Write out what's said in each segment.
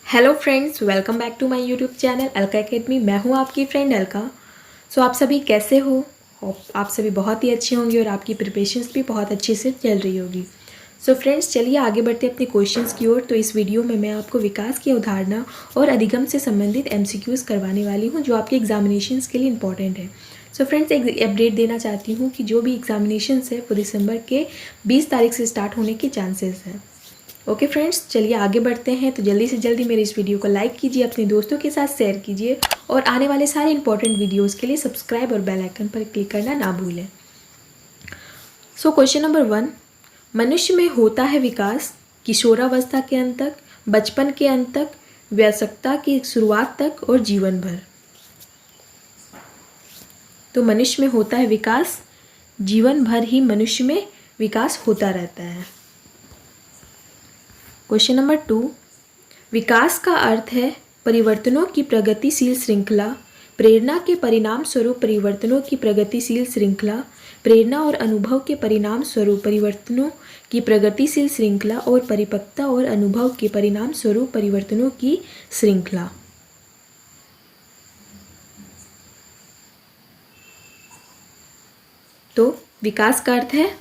Hello friends, welcome back to my YouTube channel Alka academy. मैं हूं आपकी फ्रेंड अलका। आप सभी कैसे हो? आप सभी बहुत ही अच्छे होंगे और आपकी प्रिपरेशंस भी बहुत अच्छे से चल रही होगी। फ्रेंड्स, चलिए आगे बढ़ते अपने क्वेश्चंस की ओर। तो इस वीडियो में मैं आपको विकास की अवधारणा और अधिगम से संबंधित MCQs करवाने वाली हूँ, जो आपके एग्जामिनेशंस के लिए इंपॉर्टेंट है। फ्रेंड्स, एक अपडेट देना चाहती हूँ कि जो भी एग्जामिनेशंस है वो दिसंबर के 20 तारीख से स्टार्ट होने के चांसेस हैं। ओके फ्रेंड्स, चलिए आगे बढ़ते हैं। तो जल्दी से जल्दी मेरे इस वीडियो को लाइक कीजिए, अपने दोस्तों के साथ शेयर कीजिए और आने वाले सारे इंपॉर्टेंट वीडियोस के लिए सब्सक्राइब और बेल आइकन पर क्लिक करना ना भूलें। क्वेश्चन नंबर 1, मनुष्य में होता है विकास किशोरावस्था के अंत तक, बचपन के अंत तक, वयस्कता की शुरुआत तक और जीवन भर। तो मनुष्य में होता है विकास, जीवन भर ही मनुष्य में विकास होता रहता है। क्वेश्चन नंबर 2, विकास का अर्थ है परिवर्तनों की प्रगतिशील श्रृंखला, प्रेरणा के परिणाम स्वरूप परिवर्तनों की प्रगतिशील श्रृंखला, प्रेरणा और अनुभव के परिणाम स्वरूप परिवर्तनों की प्रगतिशील श्रृंखला और परिपक्वता और अनुभव के परिणाम स्वरूप परिवर्तनों की श्रृंखला। तो विकास का अर्थ है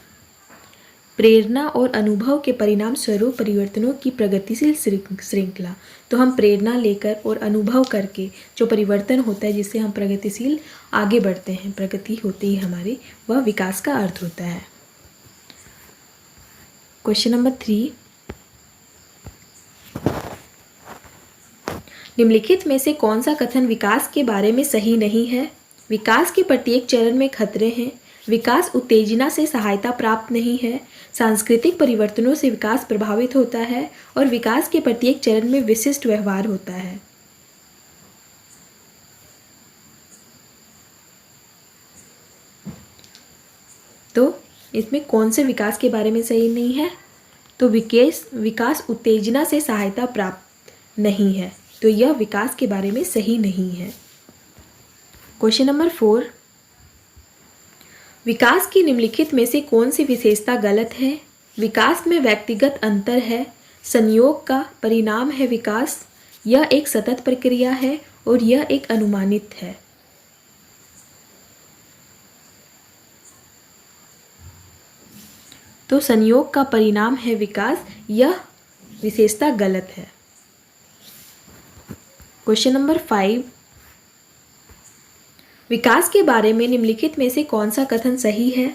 प्रेरणा और अनुभव के परिणाम स्वरूप परिवर्तनों की प्रगतिशील श्रृंखला। तो हम प्रेरणा लेकर और अनुभव करके जो परिवर्तन होता है, जिससे हम प्रगतिशील आगे बढ़ते हैं, प्रगति होती है हमारी, वह विकास का अर्थ होता है। क्वेश्चन नंबर 3, निम्नलिखित में से कौन सा कथन विकास के बारे में सही नहीं है? विकास के प्रत्येक चरण में खतरे हैं, विकास उत्तेजना से सहायता प्राप्त नहीं है, सांस्कृतिक परिवर्तनों से विकास प्रभावित होता है और विकास के प्रत्येक चरण में विशिष्ट व्यवहार होता है। तो इसमें कौन से विकास के बारे में सही नहीं है? तो विकास उत्तेजना से सहायता प्राप्त नहीं है, तो यह विकास के बारे में सही नहीं है। क्वेश्चन नंबर 4, विकास की निम्नलिखित में से कौन सी विशेषता गलत है? विकास में व्यक्तिगत अंतर है, संयोग का परिणाम है विकास, यह एक सतत प्रक्रिया है और यह एक अनुमानित है। तो संयोग का परिणाम है विकास, यह विशेषता गलत है। क्वेश्चन नंबर 5, विकास के बारे में निम्नलिखित में से कौन सा कथन सही है?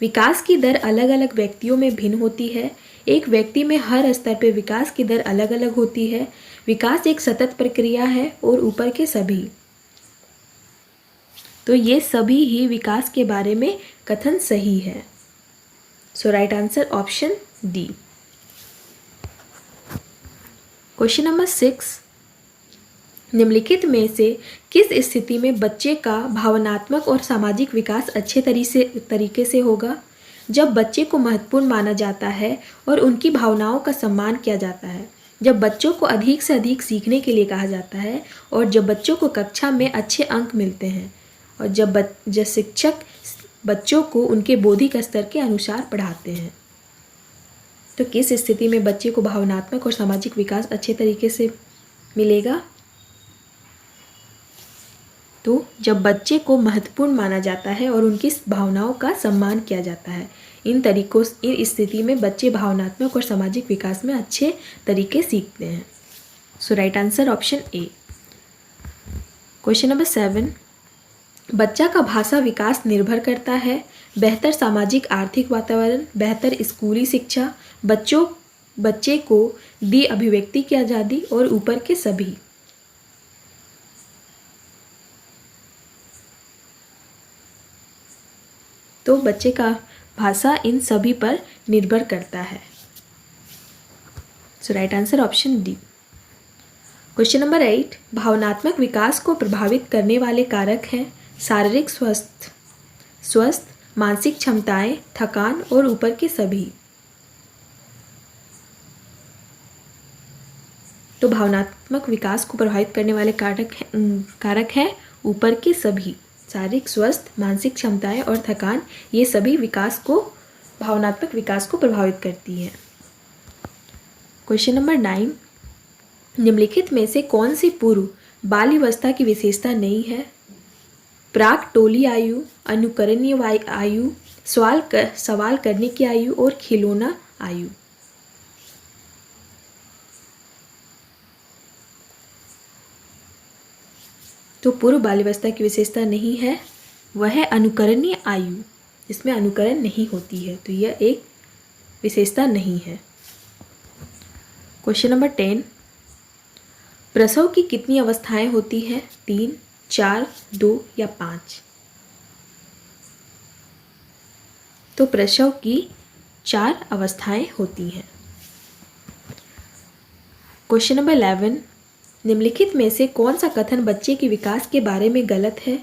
विकास की दर अलग अलग व्यक्तियों में भिन्न होती है, एक व्यक्ति में हर स्तर पर विकास की दर अलग अलग होती है, विकास एक सतत प्रक्रिया है और ऊपर के सभी। तो ये सभी ही विकास के बारे में कथन सही है। Right answer option D. Question number 6, निम्नलिखित में से किस स्थिति में बच्चे का भावनात्मक और सामाजिक विकास अच्छे तरीके से होगा? जब बच्चे को महत्वपूर्ण माना जाता है और उनकी भावनाओं का सम्मान किया जाता है, जब बच्चों को अधिक से अधिक सीखने के लिए कहा जाता है और जब बच्चों को कक्षा में अच्छे अंक मिलते हैं और जब शिक्षक बच्चों को उनके बौद्धिक स्तर के अनुसार पढ़ाते हैं। तो किस स्थिति में बच्चे को भावनात्मक और सामाजिक विकास अच्छे तरीके से मिलेगा? तो जब बच्चे को महत्वपूर्ण माना जाता है और उनकी भावनाओं का सम्मान किया जाता है। इन स्थिति में बच्चे भावनात्मक और सामाजिक विकास में अच्छे तरीके सीखते हैं। Right answer option A. Question number 7, बच्चा का भाषा विकास निर्भर करता है बेहतर सामाजिक आर्थिक वातावरण, बेहतर स्कूली शिक्षा, बच्चे को दी अभिव्यक्ति की आज़ादी और ऊपर के सभी। तो बच्चे का भाषा इन सभी पर निर्भर करता है। Right answer option D. Question number 8, भावनात्मक विकास को प्रभावित करने वाले कारक हैं शारीरिक स्वस्थ, मानसिक क्षमताएं, थकान और ऊपर के सभी। तो भावनात्मक विकास को प्रभावित करने वाले कारक हैं ऊपर के सभी। शारीरिक स्वस्थ, मानसिक क्षमताएं और थकान, ये सभी भावनात्मक विकास को प्रभावित करती है। क्वेश्चन नंबर 9, निम्नलिखित में से कौन सी पूर्व बाल्यावस्था की विशेषता नहीं है? प्राक टोली आयु, अनुकरणीय आयु, सवाल करने की आयु और खिलौना आयु। तो पूर्व बाल्यावस्था की विशेषता नहीं है, वह है अनुकरणीय आयु, जिसमें अनुकरण नहीं होती है, तो यह एक विशेषता नहीं है। क्वेश्चन नंबर 10, प्रसव की कितनी अवस्थाएं होती हैं? 3, 4, 2 या 5? तो प्रसव की 4 अवस्थाएं होती हैं। क्वेश्चन नंबर 11, निम्नलिखित में से कौन सा कथन बच्चे के विकास के बारे में गलत है?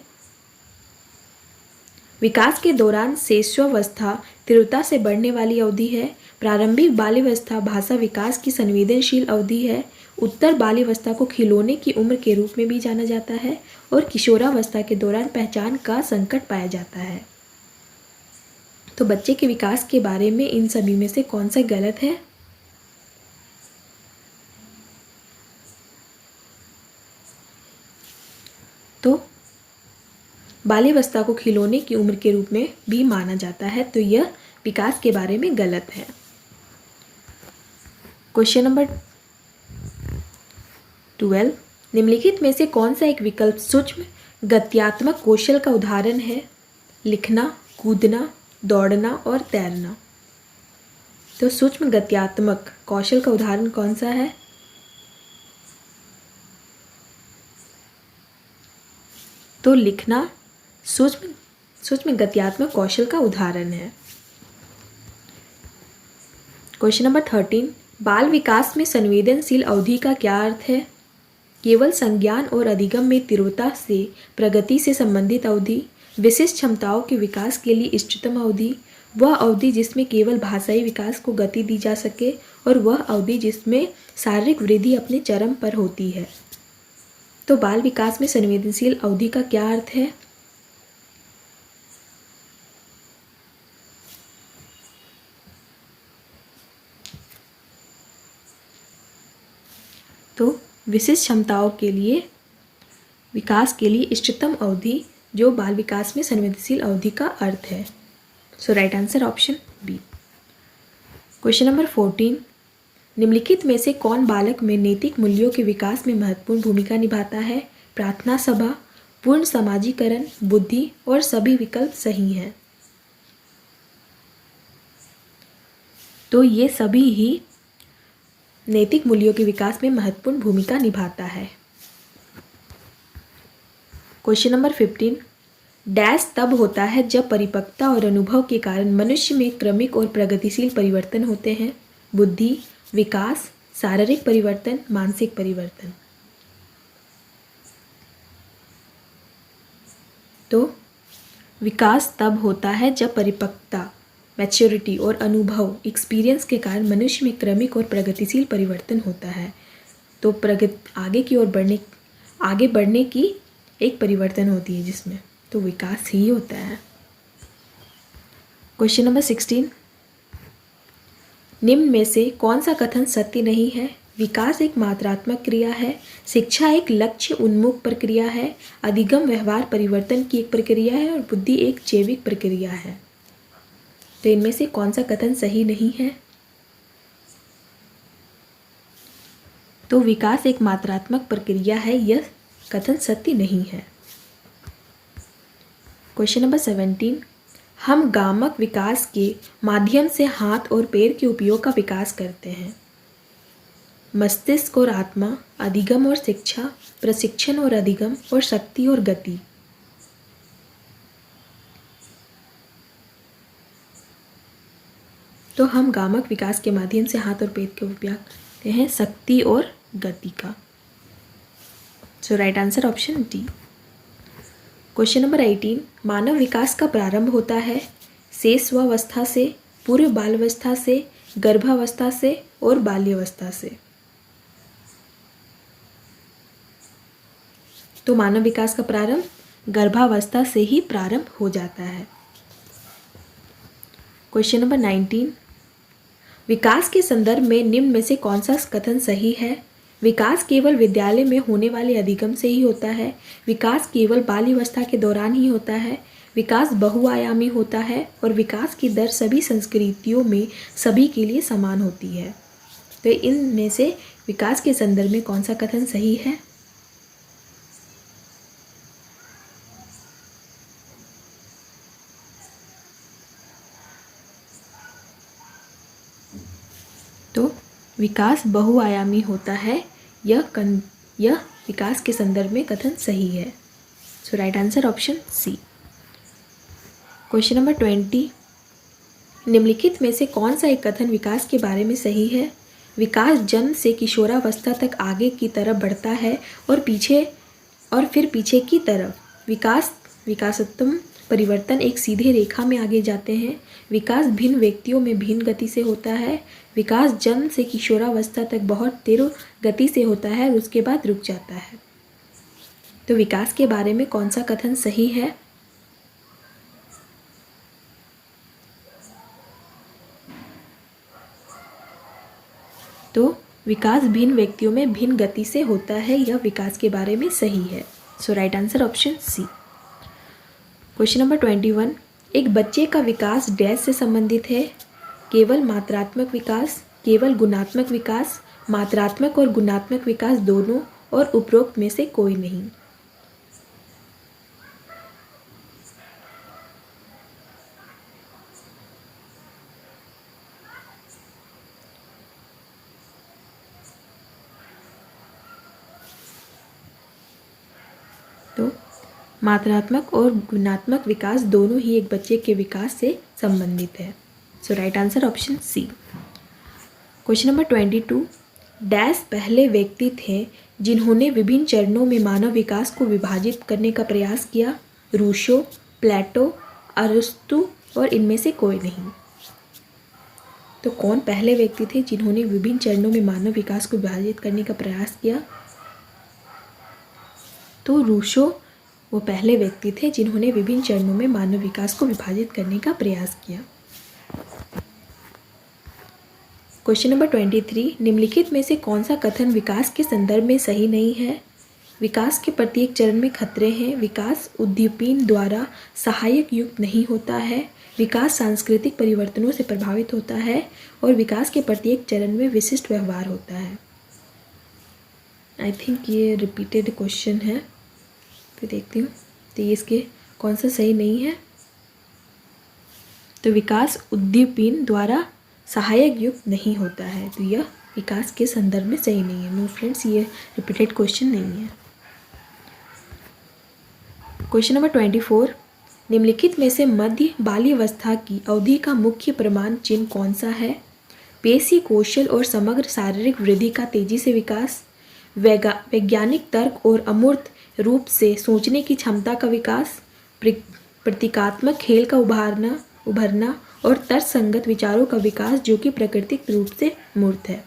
विकास के दौरान शैशवावस्था तीव्रता से बढ़ने वाली अवधि है। प्रारंभिक बाल्यावस्था भाषा विकास की संवेदनशील अवधि है। उत्तर बाल्यावस्था को खिलौने की उम्र के रूप में भी जाना जाता है और किशोरावस्था के दौरान पहचान का संकट पाया जाता है। तो बच्चे के विकास के बारे में इन सभी में से कौन सा गलत है? तो बाल्यावस्था को खिलौने की उम्र के रूप में भी माना जाता है, तो यह विकास के बारे में गलत है। क्वेश्चन नंबर 12, निम्नलिखित में से कौन सा एक विकल्प सूक्ष्म गत्यात्मक कौशल का उदाहरण है? लिखना, कूदना, दौड़ना और तैरना। तो सूक्ष्म गत्यात्मक कौशल का उदाहरण कौन सा है? तो लिखना सूक्ष्म गत्यात्मक कौशल का उदाहरण है। क्वेश्चन नंबर 13, बाल विकास में संवेदनशील अवधि का क्या अर्थ है? केवल संज्ञान और अधिगम में तीव्रता से प्रगति से संबंधित अवधि, विशिष्ट क्षमताओं के विकास के लिए इष्टतम अवधि, वह अवधि जिसमें केवल भाषाई विकास को गति दी जा सके और वह अवधि जिसमें शारीरिक वृद्धि अपने चरम पर होती है। तो बाल विकास में संवेदनशील अवधि का क्या अर्थ है? तो विशिष्ट क्षमताओं के लिए विकास के लिए इष्टतम अवधि जो बाल विकास में संवेदनशील अवधि का अर्थ है। So right answer option B. Question number 14, निम्नलिखित में से कौन बालक में नैतिक मूल्यों के विकास में महत्वपूर्ण भूमिका निभाता है? प्रार्थना सभा, पूर्ण समाजीकरण, बुद्धि और सभी विकल्प सही हैं। तो ये सभी ही नैतिक मूल्यों के विकास में महत्वपूर्ण भूमिका निभाता है। क्वेश्चन नंबर 15, डैश तब होता है जब परिपक्वता और अनुभव के कारण मनुष्य में क्रमिक और प्रगतिशील परिवर्तन होते हैं? बुद्धि, विकास, शारीरिक परिवर्तन, मानसिक परिवर्तन। तो विकास तब होता है जब परिपक्वता, मैच्योरिटी और अनुभव, एक्सपीरियंस के कारण मनुष्य में क्रमिक और प्रगतिशील परिवर्तन होता है। तो आगे बढ़ने की एक परिवर्तन होती है जिसमें, तो विकास ही होता है। क्वेश्चन नंबर 16, निम्न में से कौन सा कथन सत्य नहीं है? विकास एक मात्रात्मक क्रिया है, शिक्षा एक लक्ष्य उन्मुख प्रक्रिया है, अधिगम व्यवहार परिवर्तन की एक प्रक्रिया है और बुद्धि एक जैविक प्रक्रिया है। तो इनमें से कौन सा कथन सही नहीं है? तो विकास एक मात्रात्मक प्रक्रिया है, यह कथन सत्य नहीं है। क्वेश्चन नंबर 17, हम गामक विकास के माध्यम से हाथ और पैर के उपयोग का विकास करते हैं। मस्तिष्क और आत्मा, अधिगम और शिक्षा, प्रशिक्षण और अधिगम और शक्ति और गति। तो हम गामक विकास के माध्यम से हाथ और पैर के उपयोग करते हैं शक्ति और गति का। So right answer option D. Question number 18, मानव विकास का प्रारंभ होता है शैशवावस्था से, पूर्व बाल्यावस्था से, गर्भावस्था से और बाल्यावस्था से। तो मानव विकास का प्रारंभ गर्भावस्था से ही प्रारंभ हो जाता है। क्वेश्चन नंबर 19, विकास के संदर्भ में निम्न में से कौन सा कथन सही है? विकास केवल विद्यालय में होने वाले अधिगम से ही होता है। विकास केवल बाल्यावस्था के दौरान ही होता है। विकास बहुआयामी होता है और विकास की दर सभी संस्कृतियों में सभी के लिए समान होती है। तो इनमें से विकास के संदर्भ में कौन सा कथन सही है? तो विकास बहुआयामी होता है, यह विकास के संदर्भ में कथन सही है। So right answer option C. Question number 20, निम्नलिखित में से कौन सा एक कथन विकास के बारे में सही है? विकास जन्म से किशोरावस्था तक आगे की तरफ बढ़ता है और फिर पीछे की तरफ। विकासोत्तम परिवर्तन एक सीधी रेखा में आगे जाते हैं। विकास भिन्न व्यक्तियों में भिन्न गति से होता है। विकास जन्म से किशोरावस्था तक बहुत तेज गति से होता है और उसके बाद रुक जाता है। तो विकास के बारे में कौन सा कथन सही है? तो विकास भिन्न व्यक्तियों में भिन्न गति से होता है, यह विकास के बारे में सही है। So right answer option C. Question number 21, एक बच्चे का विकास डैश से संबंधित है? केवल मात्रात्मक विकास, केवल गुणात्मक विकास, मात्रात्मक और गुणात्मक विकास दोनों, और उपरोक्त में से कोई नहीं। तो मात्रात्मक और गुणात्मक विकास दोनों ही एक बच्चे के विकास से संबंधित है। So right answer option C. Question number 22, dash पहले व्यक्ति थे जिन्होंने विभिन्न चरणों में मानव विकास को विभाजित करने का प्रयास किया? रूसो, प्लेटो, अरस्तु और इनमें से कोई नहीं। तो कौन पहले व्यक्ति थे जिन्होंने विभिन्न चरणों में मानव विकास को विभाजित करने का प्रयास किया? तो रूसो वो पहले व्यक्ति थे जिन्होंने विभिन्न चरणों में मानव विकास को विभाजित करने का प्रयास किया। क्वेश्चन नंबर 23, निम्नलिखित में से कौन सा कथन विकास के संदर्भ में सही नहीं है? विकास के प्रत्येक चरण में खतरे हैं। विकास उद्दीपन द्वारा सहायक युक्त नहीं होता है। विकास सांस्कृतिक परिवर्तनों से प्रभावित होता है और विकास के प्रत्येक चरण में विशिष्ट व्यवहार होता है। आई थिंक ये रिपीटेड क्वेश्चन है, फिर देखती हूँ। तो ये इसके कौन सा सही नहीं है? तो विकास उद्दीपन द्वारा सहायक युक्त नहीं होता है, तो यह विकास के संदर्भ में सही नहीं है। नो फ्रेंड्स, ये रिपीटेड क्वेश्चन नहीं है। क्वेश्चन नंबर 24, निम्नलिखित में से मध्य बाल्यावस्था की अवधि का मुख्य प्रमाण चिन्ह कौन सा है? पेशी कौशल और समग्र शारीरिक वृद्धि का तेजी से विकास, वैज्ञानिक तर्क और अमूर्त रूप से सोचने की क्षमता का विकास, प्रतीकात्मक खेल का उभरना और तर्कसंगत विचारों का विकास जो कि प्राकृतिक रूप से मूर्त है।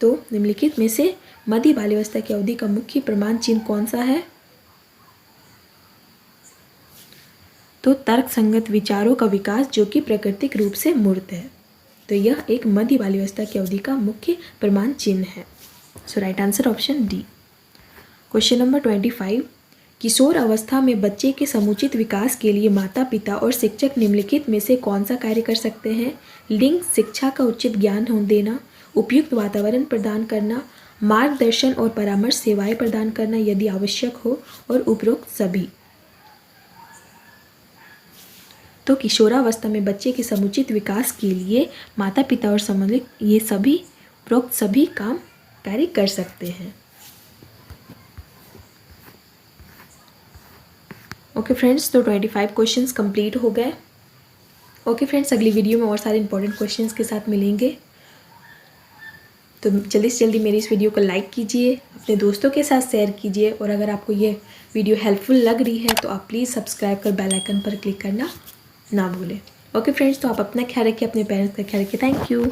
तो निम्नलिखित में से मध्य बाल्यावस्था की अवधि का मुख्य प्रमाण चिन्ह कौन सा है? तो तर्कसंगत विचारों का विकास जो कि प्राकृतिक रूप से मूर्त है। तो यह एक मध्य बाल्यावस्था की अवधि का मुख्य प्रमाण चिन्ह है। So right answer option D. Question number 25, किशोर अवस्था में बच्चे के समुचित विकास के लिए माता पिता और शिक्षक निम्नलिखित में से कौन सा कार्य कर सकते हैं? लिंग शिक्षा का उचित ज्ञान देना, उपयुक्त वातावरण प्रदान करना, मार्गदर्शन और परामर्श सेवाएं प्रदान करना यदि आवश्यक हो, और उपरोक्त सभी। तो किशोरावस्था में बच्चे के समुचित विकास के लिए माता पिता और संबंधित ये सभी उपरोक्त सभी कार्य कर सकते हैं। ओके फ्रेंड्स, तो 25 क्वेश्चंस कंप्लीट हो गए। ओके फ्रेंड्स, अगली वीडियो में और सारे इंपॉर्टेंट क्वेश्चंस के साथ मिलेंगे। तो जल्दी से जल्दी मेरी इस वीडियो को लाइक कीजिए, अपने दोस्तों के साथ शेयर कीजिए, और अगर आपको ये वीडियो हेल्पफुल लग रही है तो आप प्लीज़ सब्सक्राइब कर बेल आइकन पर क्लिक करना ना भूलें। ओके फ्रेंड्स, तो आप अपना ख्याल रखिए, अपने पेरेंट्स का ख्याल रखिए। Thank you.